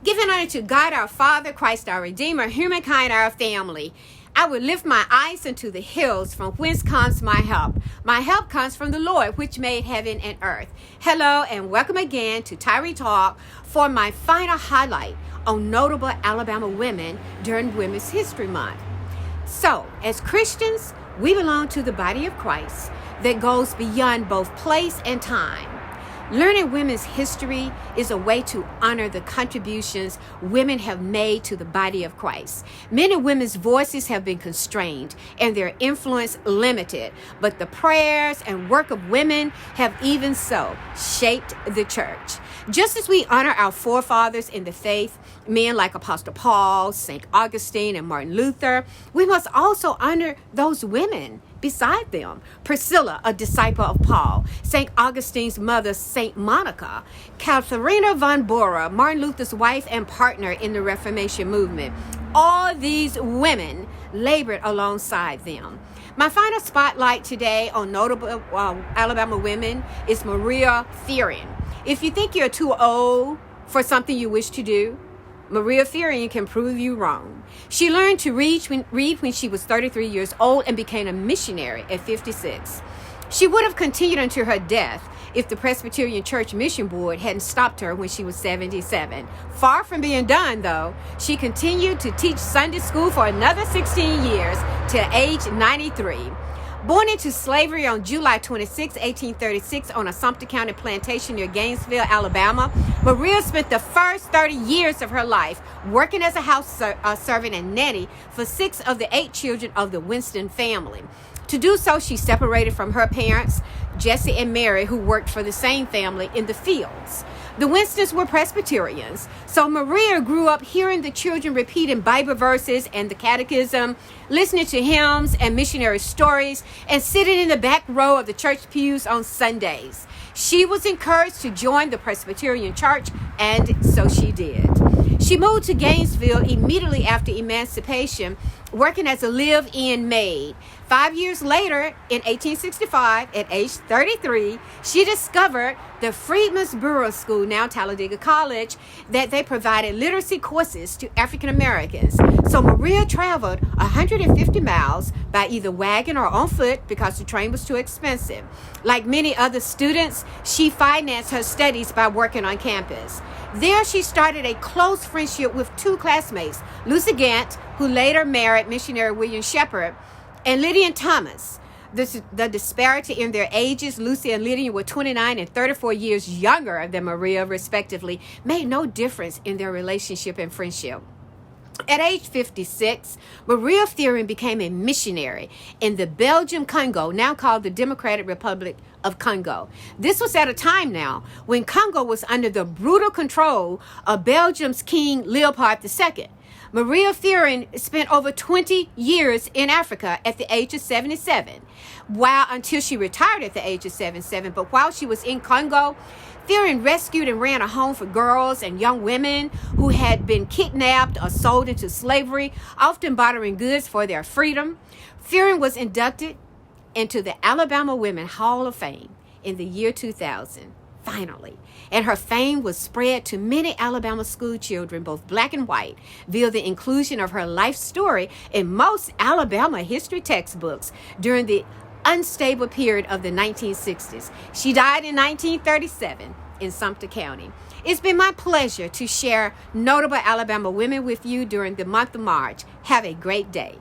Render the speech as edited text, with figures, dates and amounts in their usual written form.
Giving honor to God our Father, Christ our Redeemer, humankind our family. I will lift my eyes unto the hills, from whence comes my help. My help comes from the Lord, which made heaven and earth. Hello, and welcome again to Tyree Talk for my final highlight on notable Alabama women during Women's History Month. So, as Christians, we belong to the body of Christ that goes beyond both place and time. Learning women's history is a way to honor the contributions women have made to the body of Christ. Men and women's voices have been constrained and their influence limited, but the prayers and work of women have even so shaped the church. Just as we honor our forefathers in the faith, men like Apostle Paul, St. Augustine, and Martin Luther, we must also honor those women beside them. Priscilla, a disciple of Paul, St. Augustine's mother, St. Monica, Katharina von Bora, Martin Luther's wife and partner in the Reformation movement. All these women labored alongside them. My final spotlight today on notable Alabama women is Maria Fearing. If you think you're too old for something you wish to do, Maria Fearing can prove you wrong. She learned to read when she was 33 years old and became a missionary at 56. She would have continued until her death if the Presbyterian Church Mission Board hadn't stopped her when she was 77. Far from being done, though, she continued to teach Sunday school for another 16 years till age 93. Born into slavery on July 26, 1836 on a Sumter County plantation near Gainesville, Alabama, Maria spent the first 30 years of her life working as a house servant and nanny for 6 of the 8 children of the Winston family. To do so, she separated from her parents, Jesse and Mary, who worked for the same family in the fields. The Winstons were Presbyterians, so Maria grew up hearing the children repeating Bible verses and the catechism, listening to hymns and missionary stories, and sitting in the back row of the church pews on Sundays. She was encouraged to join the Presbyterian Church, and so she did. She moved to Gainesville immediately after emancipation, working as a live-in maid. 5 years later, in 1865, at age 33, she discovered the Freedmen's Bureau School, now Talladega College, that they provided literacy courses to African Americans. So Maria traveled 150 miles by either wagon or on foot because the train was too expensive. Like many other students, she financed her studies by working on campus. There she started a close friendship with 2 classmates, Lucy Gant, who later married missionary William Shepherd, and Lydia Thomas. The disparity in their ages, Lucy and Lydia were 29 and 34 years younger than Maria, respectively, made no difference in their relationship and friendship. At age 56, Maria Fearing became a missionary in the Belgian Congo, now called the Democratic Republic of Congo. This was at a time now when Congo was under the brutal control of Belgium's King Leopold II. Maria Fearing spent over 20 years in Africa at the age of 77, until she retired at the age of 77. But while she was in Congo, Fearing rescued and ran a home for girls and young women who had been kidnapped or sold into slavery, often bartering goods for their freedom. Fearing was inducted into the Alabama Women Hall of Fame in the year 2000. Finally, and her fame was spread to many Alabama school children, both black and white, via the inclusion of her life story in most Alabama history textbooks during the unstable period of the 1960s. She died in 1937 in Sumter County. It's been my pleasure to share notable Alabama women with you during the month of March. Have a great day.